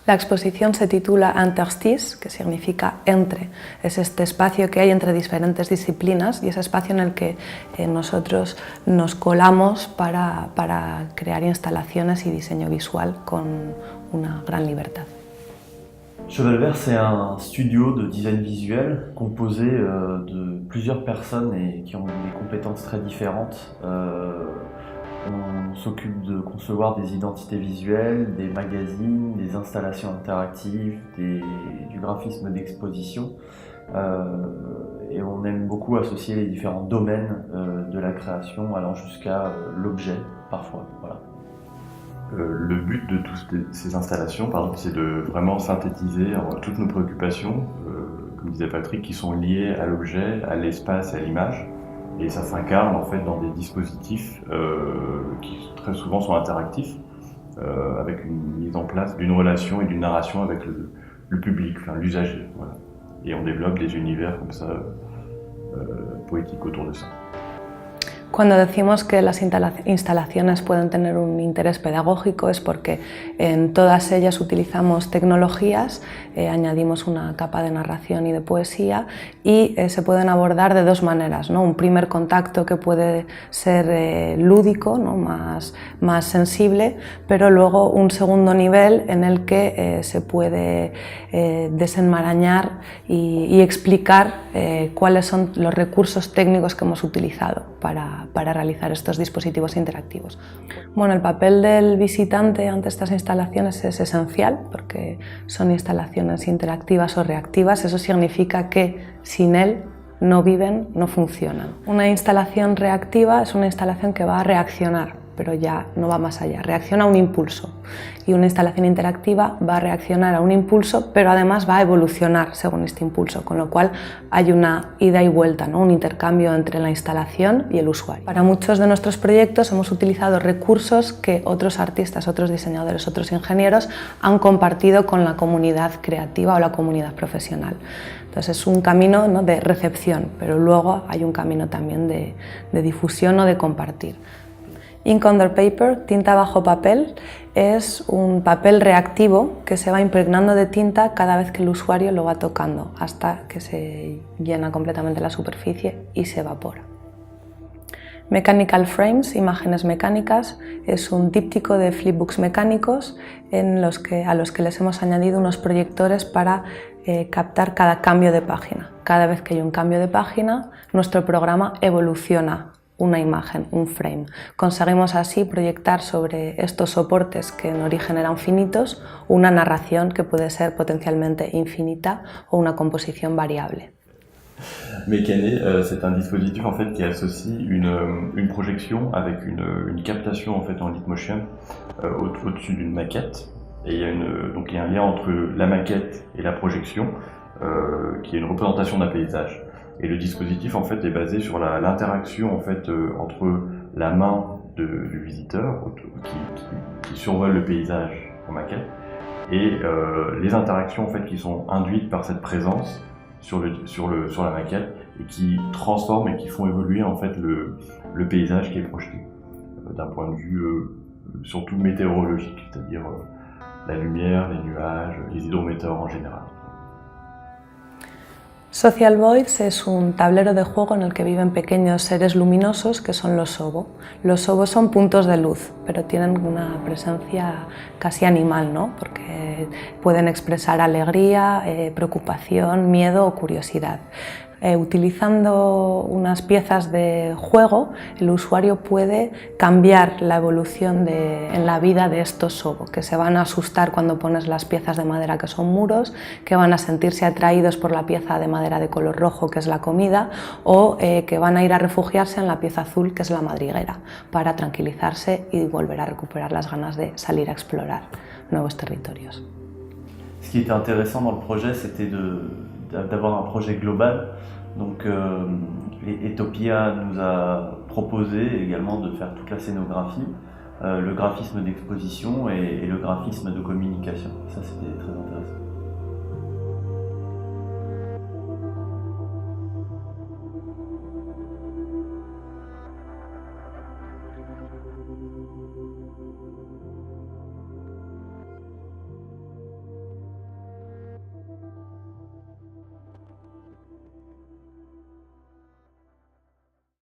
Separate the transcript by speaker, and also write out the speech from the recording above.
Speaker 1: La exposición se titula Interstice, que significa entre. Es este espacio que hay entre diferentes disciplinas y ese espacio en el que nosotros nos colamos para crear instalaciones y diseño visual con una gran libertad.
Speaker 2: Cheval Vert, c'est un studio de design visuel composé de plusieurs personnes et qui ont des compétences très différentes. On s'occupe de concevoir des identités visuelles, des magazines, des installations interactives, du graphisme d'exposition. Et on aime beaucoup associer les différents domaines de la création allant jusqu'à l'objet parfois. Voilà.
Speaker 3: Le but de toutes ces installations, c'est de vraiment synthétiser toutes nos préoccupations, comme disait Patrick, qui sont liées à l'objet, à l'espace et à l'image. Et ça s'incarne en fait dans des dispositifs qui très souvent sont interactifs, avec une mise en place d'une relation et d'une narration avec le public, enfin, l'usager. Voilà. Et on développe des univers comme ça, poétiques autour de ça.
Speaker 1: Cuando decimos que las instalaciones pueden tener un interés pedagógico es porque en todas ellas utilizamos tecnologías, añadimos una capa de narración y de poesía y se pueden abordar de dos maneras, ¿no? Un primer contacto que puede ser lúdico, ¿no? más sensible, pero luego un segundo nivel en el que se puede desenmarañar y explicar cuáles son los recursos técnicos que hemos utilizado para realizar estos dispositivos interactivos. Bueno, el papel del visitante ante estas instalaciones es esencial porque son instalaciones interactivas o reactivas. Eso significa que sin él no viven, no funcionan. Una instalación reactiva es una instalación que va a reaccionar, pero ya no va más allá, reacciona a un impulso. Y una instalación interactiva va a reaccionar a un impulso, pero además va a evolucionar según este impulso, con lo cual hay una ida y vuelta, ¿no? Un intercambio entre la instalación y el usuario. Para muchos de nuestros proyectos hemos utilizado recursos que otros artistas, otros diseñadores, otros ingenieros han compartido con la comunidad creativa o la comunidad profesional. Entonces es un camino, ¿no? de recepción, pero luego hay un camino también de difusión o de compartir. Ink under paper, tinta bajo papel, es un papel reactivo que se va impregnando de tinta cada vez que el usuario lo va tocando hasta que se llena completamente la superficie y se evapora. Mechanical frames, imágenes mecánicas, es un díptico de flipbooks mecánicos a los que les hemos añadido unos proyectores para captar cada cambio de página. Cada vez que hay un cambio de página, nuestro programa evoluciona una imagen, un frame. Conseguimos así proyectar sobre estos soportes que en origen eran finitos una narración que puede ser potencialmente infinita o una composición variable.
Speaker 3: Mécané, c'est un dispositif en fait qui associe une projection avec une captation en fait en Leapmotion au-dessus d'une maquette. Et donc il y a un lien entre la maquette et la projection qui est une représentation d'un paysage. Et le dispositif en fait est basé sur l'interaction en fait entre la main du visiteur qui survole le paysage en maquette et les interactions en fait qui sont induites par cette présence sur la maquette et qui transforment et qui font évoluer en fait le paysage qui est projeté d'un point de vue surtout météorologique, c'est-à-dire la lumière, les nuages, les hydrométéores en général.
Speaker 1: Social Voids es un tablero de juego en el que viven pequeños seres luminosos que son los Sobo. Los Sobo son puntos de luz, pero tienen una presencia casi animal, ¿no? Porque pueden expresar alegría, preocupación, miedo o curiosidad. Utilizando unas piezas de juego, el usuario puede cambiar la evolución en la vida de estos Sobo, que se van a asustar cuando pones las piezas de madera que son muros, que van a sentirse atraídos por la pieza de madera de color rojo que es la comida o que van a ir a refugiarse en la pieza azul que es la madriguera para tranquilizarse y volver a recuperar las ganas de salir a explorar nuevos territorios.
Speaker 2: Ce qui était intéressant dans le projet, c'était d'avoir un projet global. Donc Etopia nous a proposé également de faire toute la scénographie, le graphisme d'exposition et le graphisme de communication. Ça, c'était très intéressant.